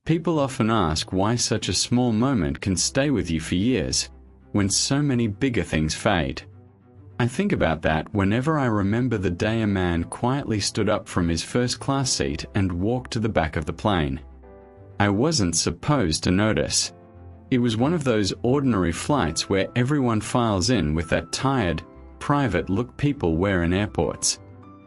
People often ask why such a small moment can stay with you for years, when so many bigger things fade. I think about that whenever I remember the day a man quietly stood up from his first-class seat and walked to the back of the plane. I wasn't supposed to notice. It was one of those ordinary flights where everyone files in with that tired, private look people wear in airports.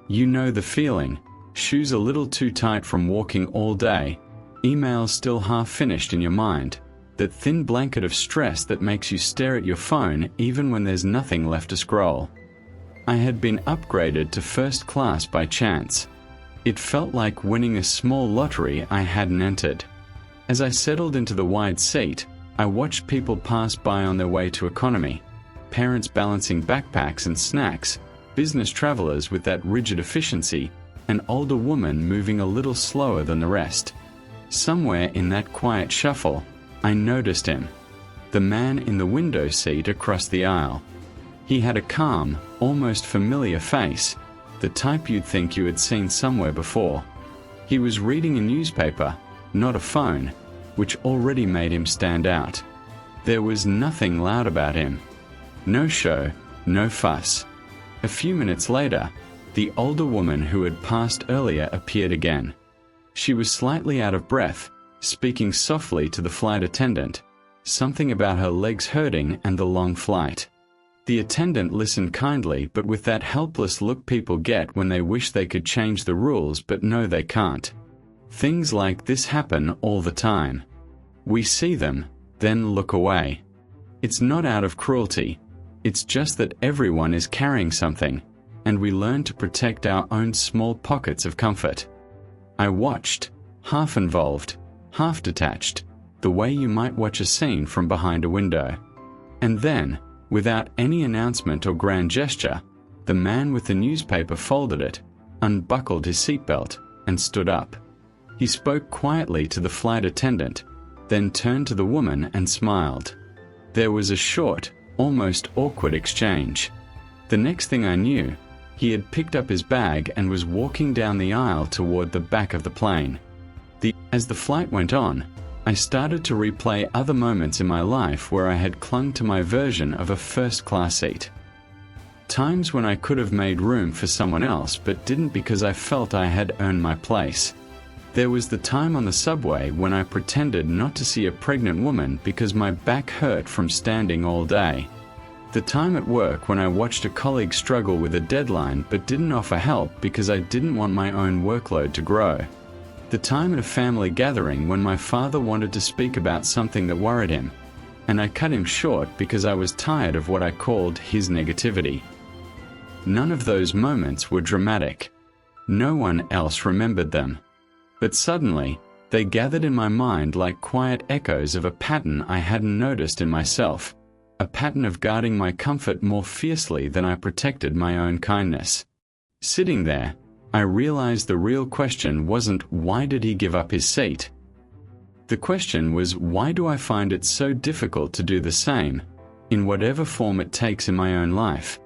You know the feeling, shoes a little too tight from walking all day, emails still half finished in your mind, that thin blanket of stress that makes you stare at your phone even when there's nothing left to scroll. I had been upgraded to first class by chance. It felt like winning a small lottery I hadn't entered. As I settled into the wide seat, I watched people pass by on their way to economy, parents balancing backpacks and snacks, business travelers with that rigid efficiency, an older woman moving a little slower than the rest. Somewhere in that quiet shuffle, I noticed him, the man in the window seat across the aisle. He had a calm, almost familiar face, the type you'd think you had seen somewhere before. He was reading a newspaper, not a phone, which already made him stand out. There was nothing loud about him. No show, no fuss. A few minutes later, the older woman who had passed earlier appeared again. She was slightly out of breath, speaking softly to the flight attendant, something about her legs hurting and the long flight. The attendant listened kindly, but with that helpless look people get when they wish they could change the rules but know they can't. Things like this happen all the time. We see them, then look away. It's not out of cruelty. It's just that everyone is carrying something, and we learn to protect our own small pockets of comfort. I watched, half involved, half detached, the way you might watch a scene from behind a window. And then, without any announcement or grand gesture, the man with the newspaper folded it, unbuckled his seatbelt, and stood up. He spoke quietly to the flight attendant, then turned to the woman and smiled. There was a short, almost awkward exchange. The next thing I knew, he had picked up his bag and was walking down the aisle toward the back of the plane. As the flight went on, I started to replay other moments in my life where I had clung to my version of a first-class seat. Times when I could have made room for someone else but didn't because I felt I had earned my place. There was the time on the subway when I pretended not to see a pregnant woman because my back hurt from standing all day. The time at work when I watched a colleague struggle with a deadline but didn't offer help because I didn't want my own workload to grow. The time at a family gathering when my father wanted to speak about something that worried him, and I cut him short because I was tired of what I called his negativity. None of those moments were dramatic. No one else remembered them. But suddenly, they gathered in my mind like quiet echoes of a pattern I hadn't noticed in myself, a pattern of guarding my comfort more fiercely than I protected my own kindness. Sitting there, I realized the real question wasn't why did he give up his seat? The question was why do I find it so difficult to do the same, in whatever form it takes in my own life?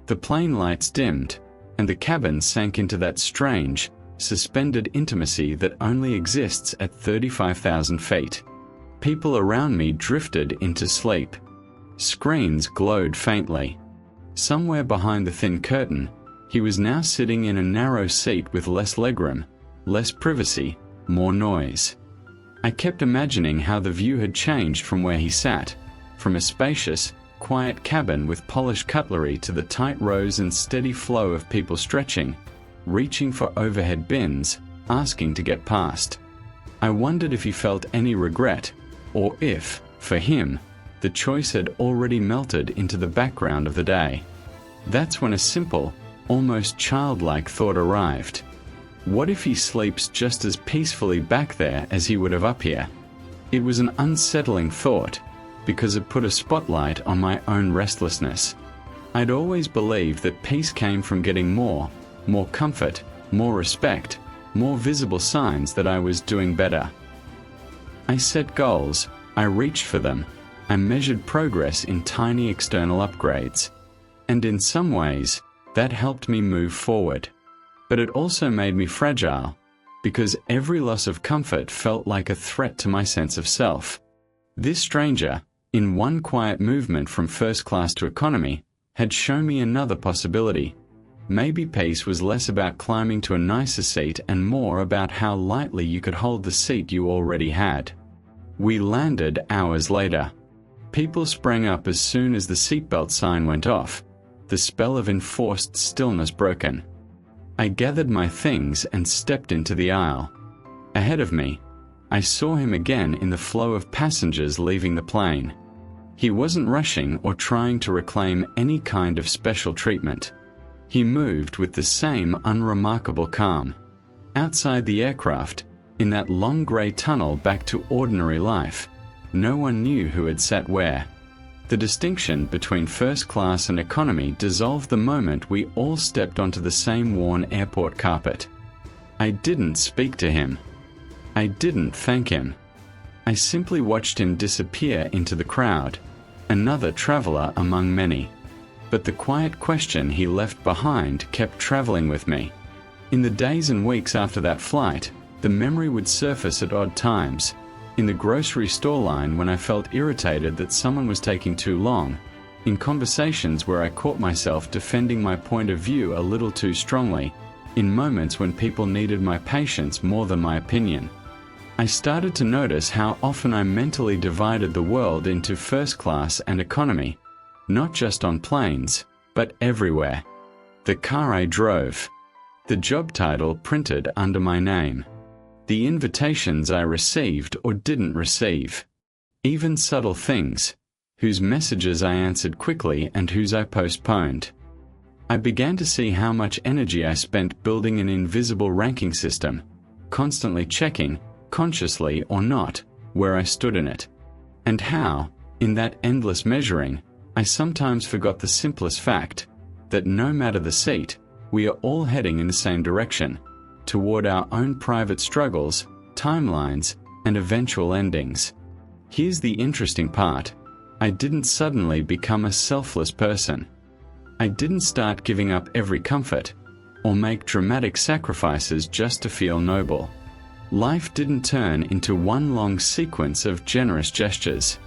The plane lights dimmed, and the cabin sank into that strange, suspended intimacy that only exists at 35,000 feet. People around me drifted into sleep. Screens glowed faintly. Somewhere behind the thin curtain, he was now sitting in a narrow seat with less legroom, less privacy, more noise. I kept imagining how the view had changed from where he sat, from a spacious, quiet cabin with polished cutlery to the tight rows and steady flow of people stretching, reaching for overhead bins, asking to get past. I wondered if he felt any regret, or if, for him, the choice had already melted into the background of the day. That's when a simple, almost childlike thought arrived. What if he sleeps just as peacefully back there as he would have up here? It was an unsettling thought, because it put a spotlight on my own restlessness. I'd always believed that peace came from getting more comfort, more respect, more visible signs that I was doing better. I set goals, I reached for them, I measured progress in tiny external upgrades. And in some ways, that helped me move forward. But it also made me fragile. because every loss of comfort felt like a threat to my sense of self. This stranger, in one quiet movement from first class to economy, had shown me another possibility. Maybe peace was less about climbing to a nicer seat and more about how lightly you could hold the seat you already had. We landed hours later. People sprang up as soon as the seatbelt sign went off, the spell of enforced stillness broken. I gathered my things and stepped into the aisle. Ahead of me, I saw him again in the flow of passengers leaving the plane. He wasn't rushing or trying to reclaim any kind of special treatment. He moved with the same unremarkable calm. Outside the aircraft, in that long grey tunnel back to ordinary life, no one knew who had sat where. The distinction between first class and economy dissolved the moment we all stepped onto the same worn airport carpet. I didn't speak to him. I didn't thank him. I simply watched him disappear into the crowd, another traveler among many. But the quiet question he left behind kept traveling with me. In the days and weeks after that flight, the memory would surface at odd times. In the grocery store line when I felt irritated that someone was taking too long. In conversations where I caught myself defending my point of view a little too strongly. In moments when people needed my patience more than my opinion. I started to notice how often I mentally divided the world into first class and economy. Not just on planes, but everywhere. The car I drove. The job title printed under my name. The invitations I received or didn't receive. Even subtle things, whose messages I answered quickly and whose I postponed. I began to see how much energy I spent building an invisible ranking system, constantly checking, consciously or not, where I stood in it. And how, in that endless measuring, I sometimes forgot the simplest fact, that no matter the seat, we are all heading in the same direction, toward our own private struggles, timelines, and eventual endings. Here's the interesting part. I didn't suddenly become a selfless person. I didn't start giving up every comfort, or make dramatic sacrifices just to feel noble. Life didn't turn into one long sequence of generous gestures.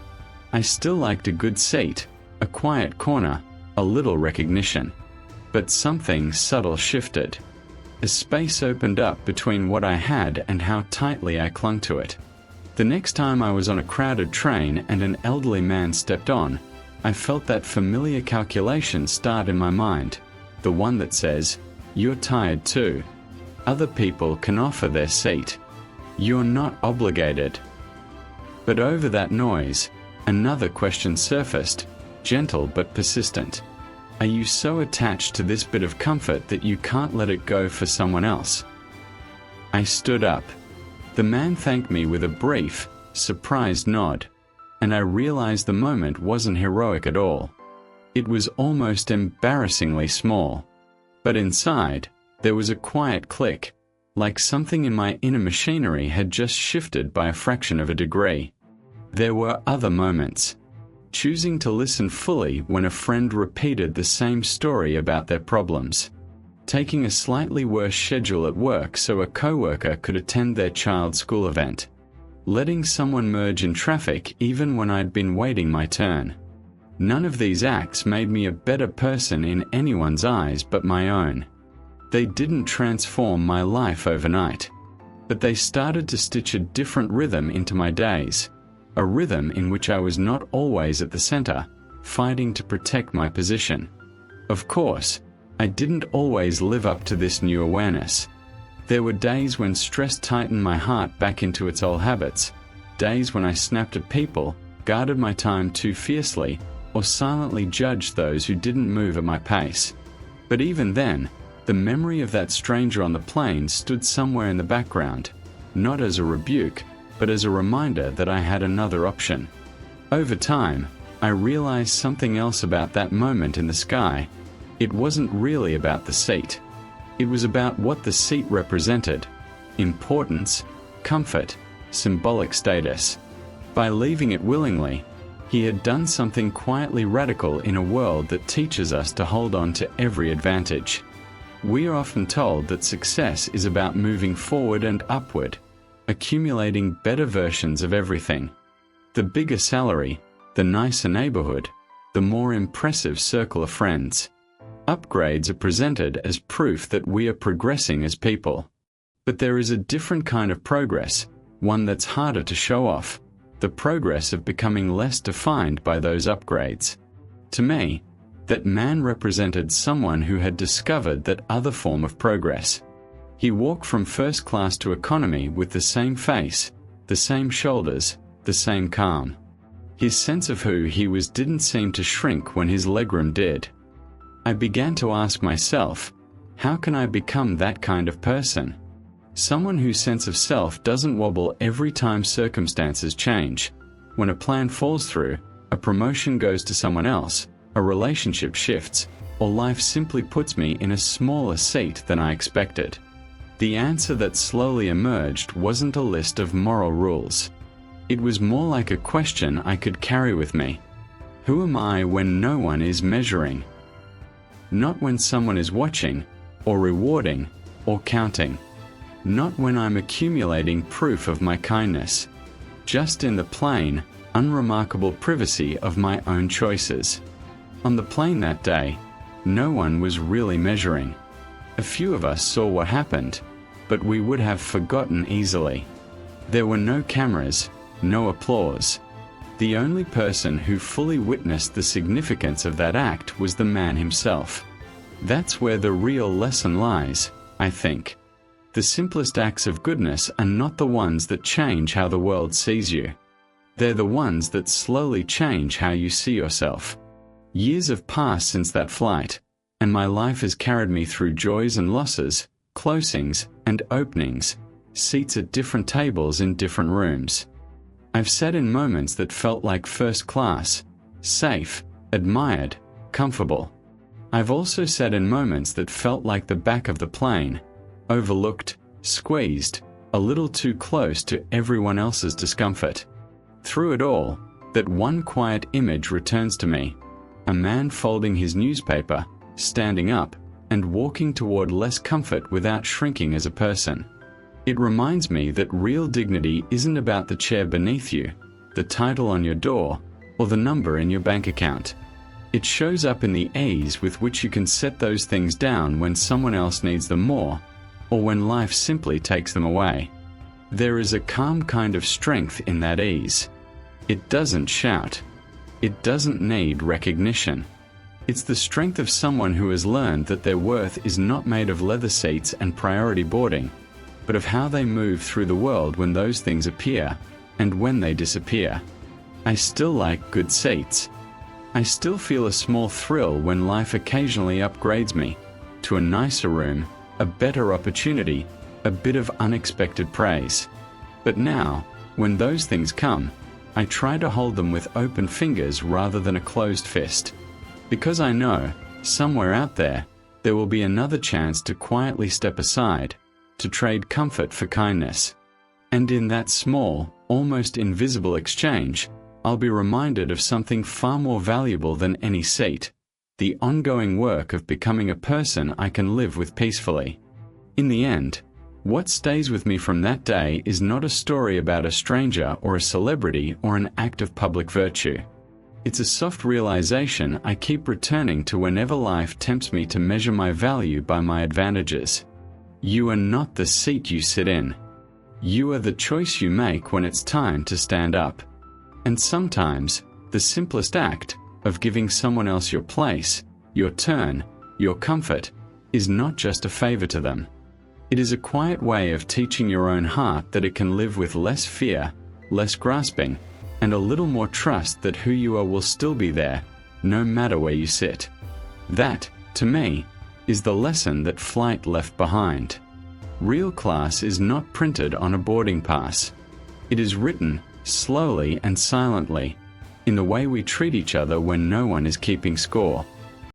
I still liked a good seat, a quiet corner, a little recognition. But something subtle shifted. A space opened up between what I had and how tightly I clung to it. The next time I was on a crowded train and an elderly man stepped on, I felt that familiar calculation start in my mind, the one that says, "You're tired too. Other people can offer their seat. You're not obligated." But over that noise, another question surfaced, gentle but persistent. Are you so attached to this bit of comfort that you can't let it go for someone else? I stood up. The man thanked me with a brief, surprised nod, and I realized the moment wasn't heroic at all. It was almost embarrassingly small. But inside, there was a quiet click, like something in my inner machinery had just shifted by a fraction of a degree. There were other moments. Choosing to listen fully when a friend repeated the same story about their problems. Taking a slightly worse schedule at work so a coworker could attend their child's school event. Letting someone merge in traffic even when I'd been waiting my turn. None of these acts made me a better person in anyone's eyes but my own. They didn't transform my life overnight. But they started to stitch a different rhythm into my days. A rhythm in which I was not always at the center, fighting to protect my position. Of course, I didn't always live up to this new awareness. There were days when stress tightened my heart back into its old habits, days when I snapped at people, guarded my time too fiercely, or silently judged those who didn't move at my pace. But even then, the memory of that stranger on the plane stood somewhere in the background, not as a rebuke, but as a reminder that I had another option. Over time, I realized something else about that moment in the sky. It wasn't really about the seat. It was about what the seat represented: importance, comfort, symbolic status. By leaving it willingly, he had done something quietly radical in a world that teaches us to hold on to every advantage. We are often told that success is about moving forward and upward, accumulating better versions of everything. The bigger salary, the nicer neighborhood, the more impressive circle of friends. Upgrades are presented as proof that we are progressing as people. But there is a different kind of progress, one that's harder to show off, the progress of becoming less defined by those upgrades. To me, that man represented someone who had discovered that other form of progress. He walked from first class to economy with the same face, the same shoulders, the same calm. His sense of who he was didn't seem to shrink when his legroom did. I began to ask myself, how can I become that kind of person? Someone whose sense of self doesn't wobble every time circumstances change. When a plan falls through, a promotion goes to someone else, a relationship shifts, or life simply puts me in a smaller seat than I expected. The answer that slowly emerged wasn't a list of moral rules. It was more like a question I could carry with me. Who am I when no one is measuring? Not when someone is watching, or rewarding, or counting. Not when I'm accumulating proof of my kindness. Just in the plain, unremarkable privacy of my own choices. On the plane that day, no one was really measuring. A few of us saw what happened, but we would have forgotten easily. There were no cameras, no applause. The only person who fully witnessed the significance of that act was the man himself. That's where the real lesson lies, I think. The simplest acts of goodness are not the ones that change how the world sees you. They're the ones that slowly change how you see yourself. Years have passed since that flight, and my life has carried me through joys and losses, closings and openings, seats at different tables in different rooms. I've sat in moments that felt like first class, safe, admired, comfortable. I've also sat in moments that felt like the back of the plane, overlooked, squeezed, a little too close to everyone else's discomfort. Through it all, that one quiet image returns to me. A man folding his newspaper, standing up, and walking toward less comfort without shrinking as a person. It reminds me that real dignity isn't about the chair beneath you, the title on your door, or the number in your bank account. It shows up in the ease with which you can set those things down when someone else needs them more, or when life simply takes them away. There is a calm kind of strength in that ease. It doesn't shout. It doesn't need recognition. It's the strength of someone who has learned that their worth is not made of leather seats and priority boarding, but of how they move through the world when those things appear, and when they disappear. I still like good seats. I still feel a small thrill when life occasionally upgrades me to a nicer room, a better opportunity, a bit of unexpected praise. But now, when those things come, I try to hold them with open fingers rather than a closed fist. Because I know, somewhere out there, there will be another chance to quietly step aside, to trade comfort for kindness. And in that small, almost invisible exchange, I'll be reminded of something far more valuable than any seat: the ongoing work of becoming a person I can live with peacefully. In the end, what stays with me from that day is not a story about a stranger or a celebrity or an act of public virtue. It's a soft realization I keep returning to whenever life tempts me to measure my value by my advantages. You are not the seat you sit in. You are the choice you make when it's time to stand up. And sometimes, the simplest act of giving someone else your place, your turn, your comfort, is not just a favor to them. It is a quiet way of teaching your own heart that it can live with less fear, less grasping, and a little more trust that who you are will still be there, no matter where you sit. That, to me, is the lesson that flight left behind. Real class is not printed on a boarding pass. It is written, slowly and silently, in the way we treat each other when no one is keeping score.